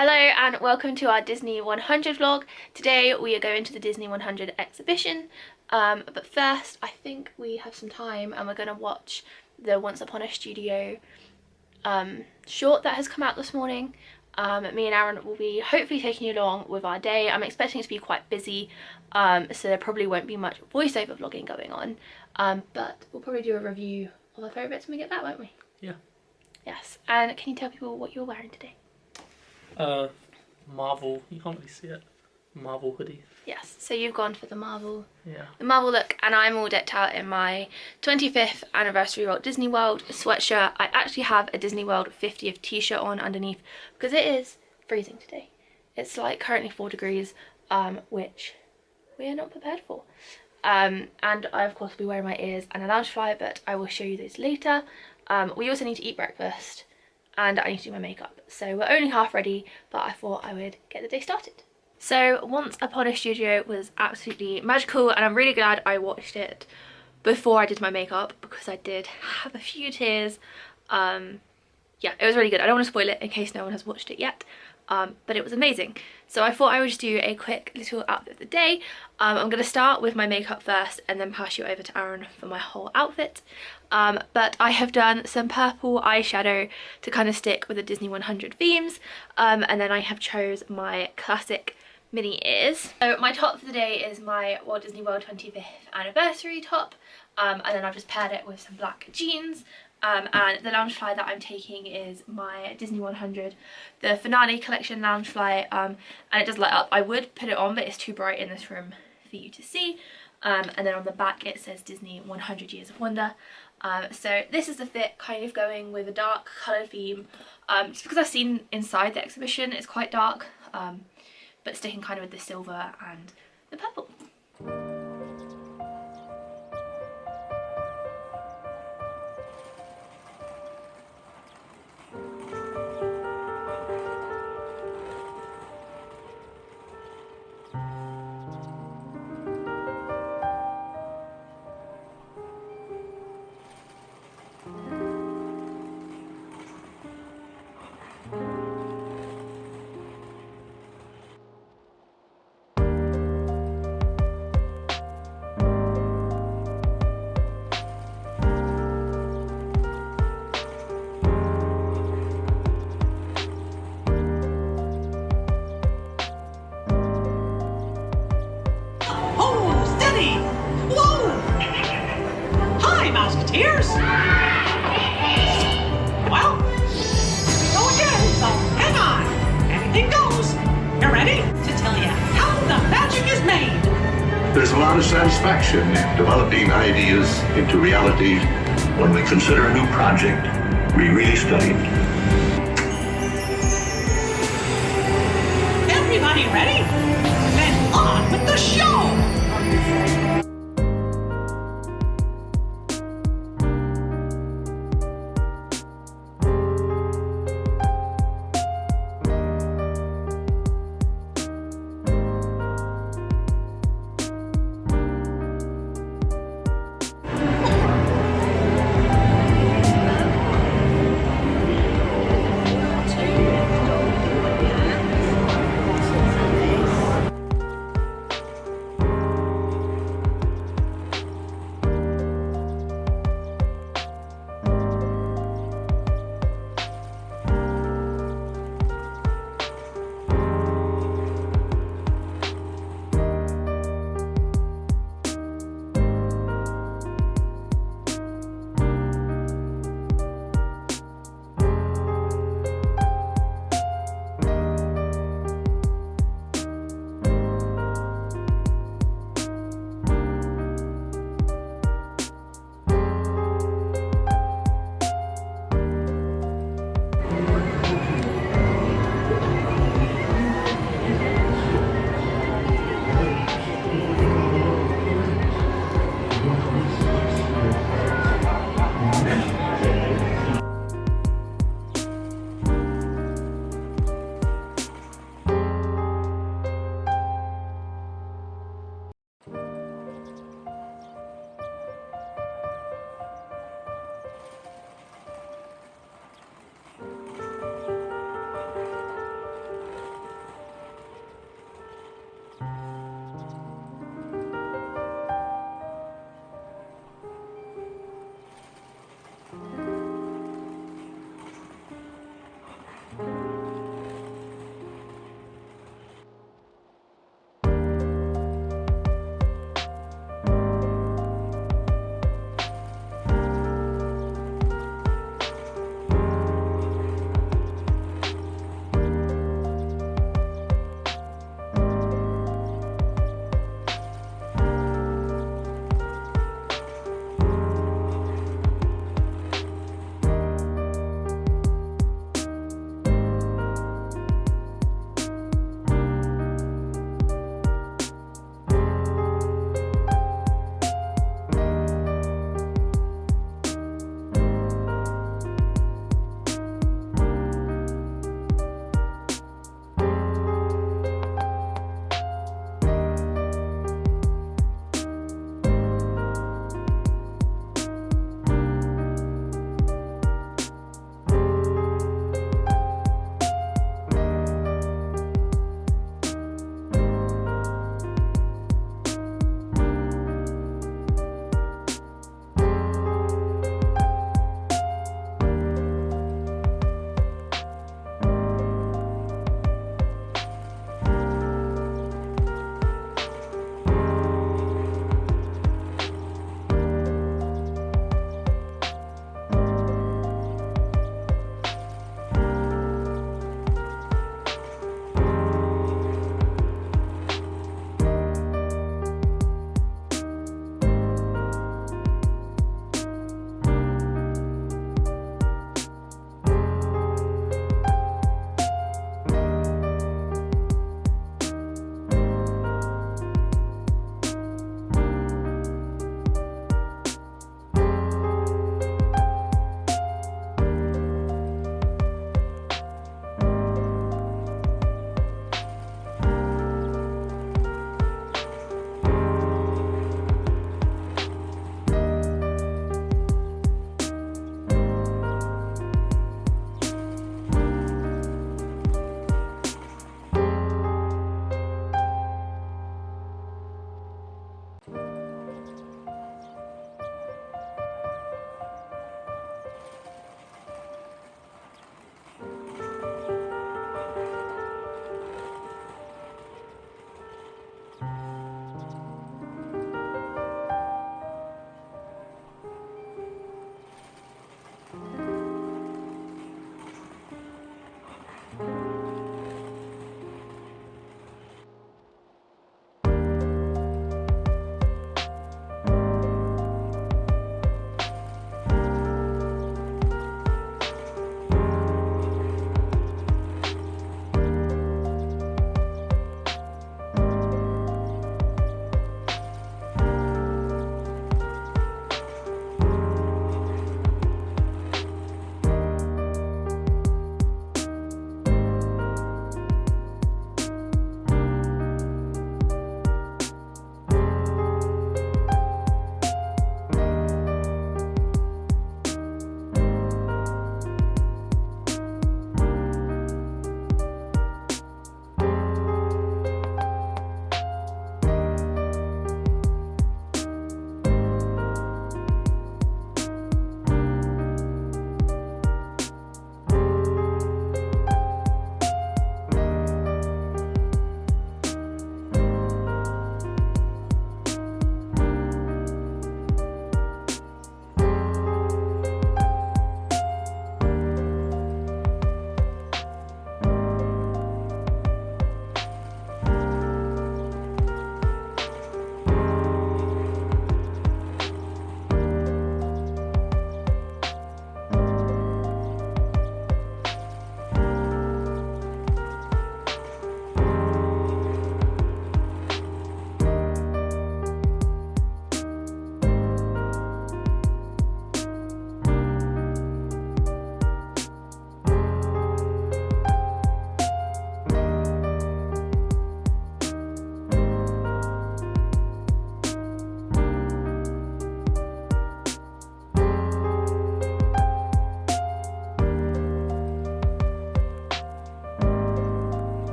Hello and welcome to our Disney 100 vlog. Today we are going to the Disney 100 exhibition, but first I think we have some time and we're going to watch the Once Upon a Studio short that has come out this morning. Me and Aaron will be hopefully taking you along with our day. I'm expecting it to be quite busy, so there probably won't be much voiceover vlogging going on, but we'll probably do a review of our favourites when we get back, won't we? Yeah. Yes, and can you tell people what you're wearing today? Marvel, you can't really see it. Marvel hoodie. Yes, so you've gone for the Marvel look, and I'm all decked out in my 25th anniversary Walt Disney World sweatshirt. I actually have a Disney World 50th t-shirt on underneath because it is freezing today. It's like currently 4 degrees, which we are not prepared for. And I of course will be wearing my ears and a Loungefly, but I will show you those later. We also need to eat breakfast and I need to do my makeup, so we're only half ready, but I thought I would get the day started. So Once Upon a Studio was absolutely magical and I'm really glad I watched it before I did my makeup because I did have a few tears. Yeah, it was really good. I don't want to spoil it in case no one has watched it yet, but it was amazing. So I thought I would just do a quick little outfit of the day. I'm going to start with my makeup first and then pass you over to Aaron for my whole outfit. But I have done some purple eyeshadow to kind of stick with the Disney 100 themes, and then I have chose my classic mini ears. So my top for the day is my Walt Disney World 25th anniversary top, and then I've just paired it with some black jeans. And the Loungefly that I'm taking is my Disney 100, the Finale Collection Loungefly, and it does light up. I would put it on, but it's too bright in this room for you to see. And then on the back it says Disney 100 Years of Wonder. So this is the fit, kind of going with a dark colour theme, just because I've seen inside the exhibition it's quite dark, but sticking kind of with the silver and the purple. Musketeers! Well, here we go again, so hang on. Anything goes. You ready? To tell you how the magic is made. There's a lot of satisfaction in developing ideas into reality when we consider a new project we really studied. Everybody ready? Then on with the show!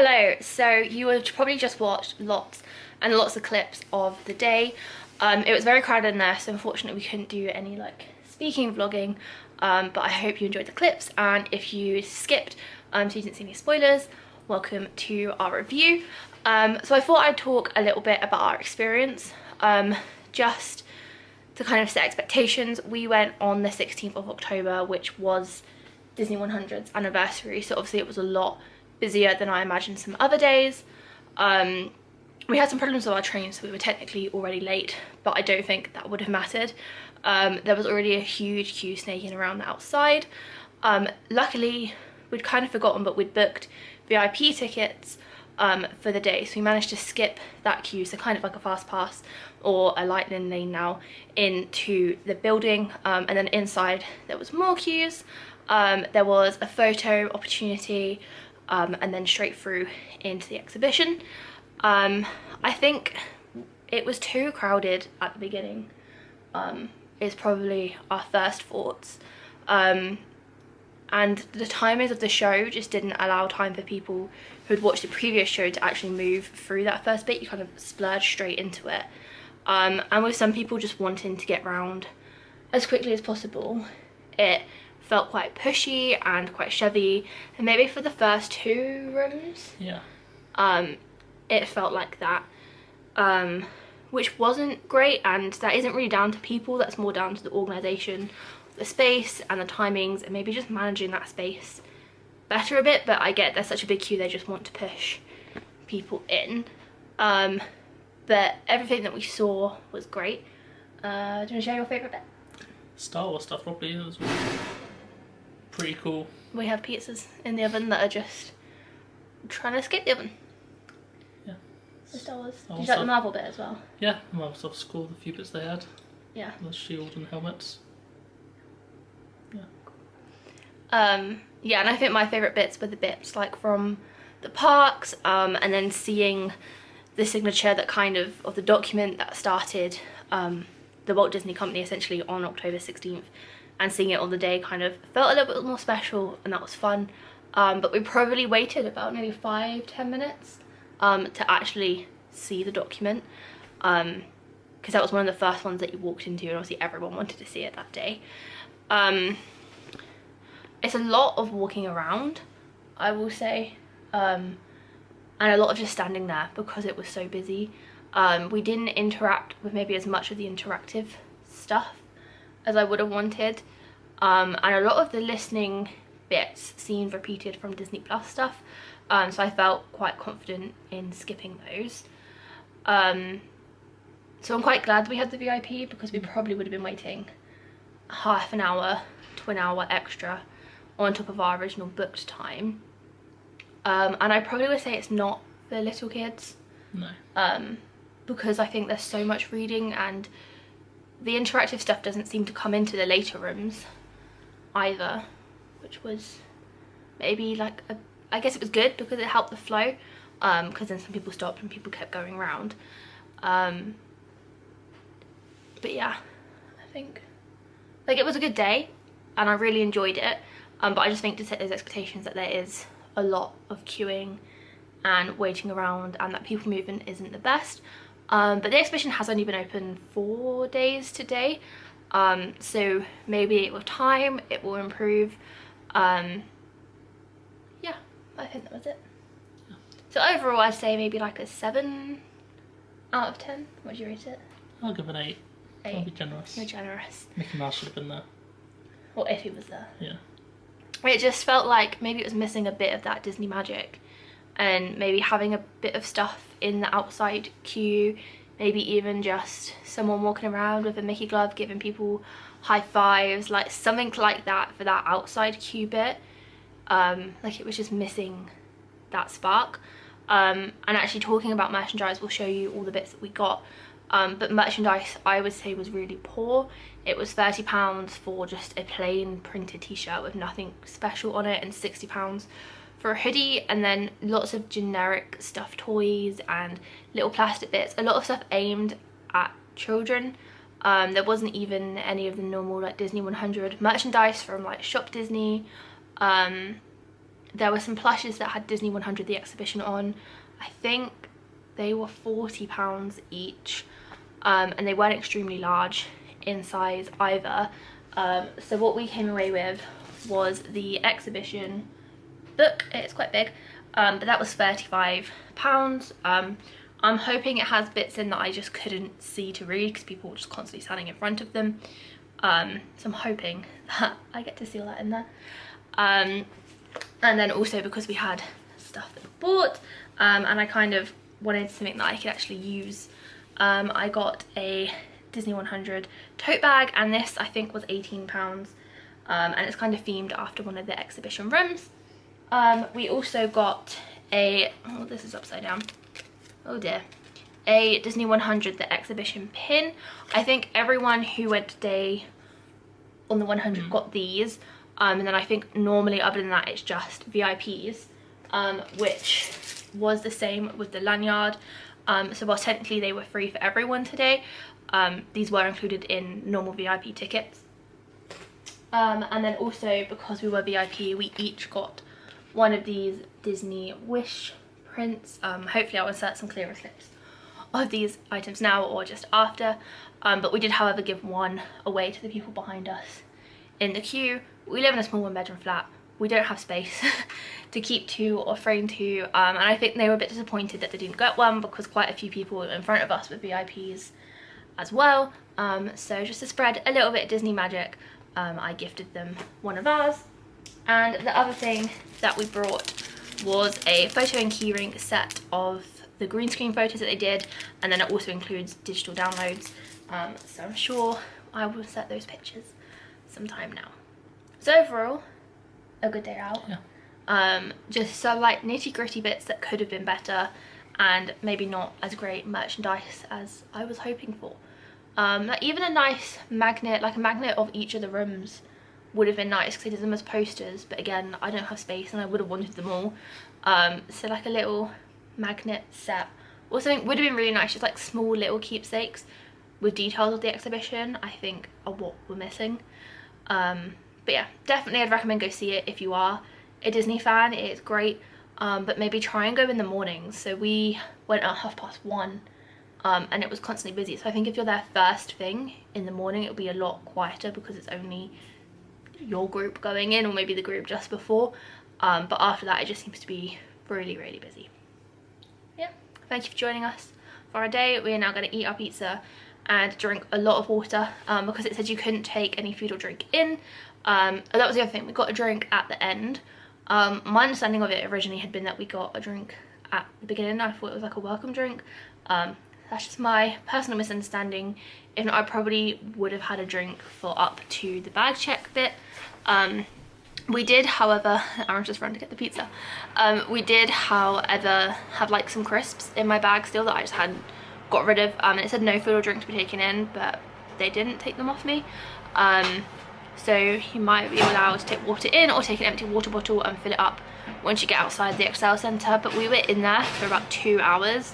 Hello, so you have probably just watched lots and lots of clips of the day. It was very crowded in there, so unfortunately we couldn't do any like speaking vlogging, but I hope you enjoyed the clips, and if you skipped so you didn't see any spoilers, welcome to our review. So I thought I'd talk a little bit about our experience, just to kind of set expectations. We went on the 16th of October, which was Disney 100th anniversary, so obviously it was a lot busier than I imagined some other days. We had some problems with our train, so we were technically already late, but I don't think that would have mattered. There was already a huge queue snaking around the outside. Luckily, we'd kind of forgotten, but we'd booked VIP tickets for the day, so we managed to skip that queue, so kind of like a fast pass or a lightning lane now, into the building, and then inside there was more queues. There was a photo opportunity, and then straight through into the exhibition. I think it was too crowded at the beginning, is probably our first thoughts. And the timings of the show just didn't allow time for people who'd watched the previous show to actually move through that first bit. You kind of splurged straight into it. And with some people just wanting to get round as quickly as possible, it felt quite pushy and quite Chevy, and maybe for the first two rooms, yeah, it felt like that, which wasn't great, and that isn't really down to people, that's more down to the organisation, the space and the timings, and maybe just managing that space better a bit. But I get there's such a big queue, they just want to push people in, but everything that we saw was great. Do you want to share your favourite bit? Star Wars stuff probably. It was pretty cool. We have pizzas in the oven that are just trying to escape the oven. Yeah. The Star Wars. Did you like the Marvel bit as well? Yeah, Marvel stuff was cool, the few bits they had. Yeah. The shield and helmets. Yeah. Yeah, and I think my favourite bits were the bits like from the parks, and then seeing the signature that kind of the document that started the Walt Disney Company essentially on October 16th, and seeing it on the day kind of felt a little bit more special, and that was fun. But we probably waited about maybe 5-10 minutes to actually see the document, because that was one of the first ones that you walked into, and obviously everyone wanted to see it that day. It's a lot of walking around, I will say, and a lot of just standing there because it was so busy. We didn't interact with maybe as much of the interactive stuff as I would have wanted, and a lot of the listening bits seemed repeated from Disney Plus stuff, so I felt quite confident in skipping those. So I'm quite glad we had the VIP, because we probably would have been waiting half an hour to an hour extra on top of our original booked time, and I probably would say it's not for little kids. No. Because I think there's so much reading, and the interactive stuff doesn't seem to come into the later rooms either, which was maybe like I guess it was good because it helped the flow, because then some people stopped and people kept going around. But yeah, I think like it was a good day and I really enjoyed it, but I just think to set those expectations that there is a lot of queuing and waiting around, and that people movement isn't the best. But the exhibition has only been open 4 days today, so maybe with time it will improve. Yeah, I think that was it. Yeah. So overall I'd say maybe like a 7 out of 10. What would you rate it? I'll give it an 8. 8. I'll be generous. You're generous. Mickey Mouse should have been there. Or if he was there. Yeah. It just felt like maybe it was missing a bit of that Disney magic, and maybe having a bit of stuff in the outside queue, maybe even just someone walking around with a Mickey glove giving people high fives, like something like that for that outside queue bit. Like it was just missing that spark. And actually talking about merchandise, we'll show you all the bits that we got, but merchandise I would say was really poor. It was £30 for just a plain printed t-shirt with nothing special on it, and £60 for a hoodie, and then lots of generic stuffed toys and little plastic bits, a lot of stuff aimed at children. There wasn't even any of the normal like Disney 100 merchandise from like Shop Disney, and there were some plushes that had Disney 100 the exhibition on. I think they were £40 each, and they weren't extremely large in size either. So what we came away with was the exhibition book. It's quite big, but that was £35. I'm hoping it has bits in that I just couldn't see to read because people were just constantly standing in front of them. So I'm hoping that I get to see all that in there. And then also because we had stuff that we bought, and I kind of wanted something that I could actually use, I got a Disney 100 tote bag, and this I think was £18, and it's kind of themed after one of the exhibition rooms. We also got a, oh, this is upside down, oh dear, a Disney 100 the exhibition pin. I think everyone who went today on the 100 got these, and then I think normally other than that it's just VIPs, which was the same with the lanyard. So while technically they were free for everyone today, these were included in normal VIP tickets. And then also because we were VIP, we each got one of these Disney Wish prints. Hopefully I'll insert some clearer clips of these items now or just after, but we did however give one away to the people behind us in the queue. We live in a small 1-bedroom flat. We don't have space to keep 2 or frame 2, and I think they were a bit disappointed that they didn't get one because quite a few people in front of us were VIPs as well. So just to spread a little bit of Disney magic, I gifted them one of ours. And the other thing that we brought was a photo and keyring set of the green screen photos that they did, and then it also includes digital downloads, so I'm sure I will set those pictures sometime now. So overall, a good day out. Yeah. Just some like nitty gritty bits that could have been better, and maybe not as great merchandise as I was hoping for. Like even a nice magnet, like a magnet of each of the rooms would have been nice because I did them as posters, but again I don't have space and I would have wanted them all. So like a little magnet set or something would have been really nice, just like small little keepsakes with details of the exhibition, I think are what we're missing. But yeah, definitely I'd recommend go see it if you are a Disney fan. It's great, but maybe try and go in the mornings. So we went at 1:30, and it was constantly busy, so I think if you're there first thing in the morning it'll be a lot quieter because it's only your group going in, or maybe the group just before, but after that it just seems to be really busy. Yeah, thank you for joining us for our day. We are now going to eat our pizza and drink a lot of water, because it said you couldn't take any food or drink in. That was the other thing, we got a drink at the end. My understanding of it originally had been that we got a drink at the beginning. I thought it was like a welcome drink. That's just my personal misunderstanding. If not, I probably would have had a drink for up to the bag check bit. We did, however, Aaron's just run to get the pizza. We did, however, have like some crisps in my bag still that I just hadn't got rid of. And it said no food or drink to be taken in, but they didn't take them off me. So you might be allowed to take water in or take an empty water bottle and fill it up once you get outside the Excel Centre. But we were in there for about 2 hours,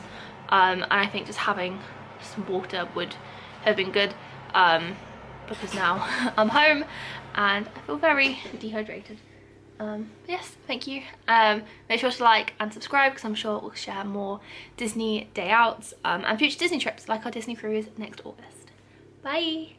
and I think just having some water would have been good, because now I'm home and I feel very dehydrated. Yes, thank you. Make sure to like and subscribe because I'm sure we'll share more Disney day outs, and future Disney trips like our Disney cruise next August. Bye!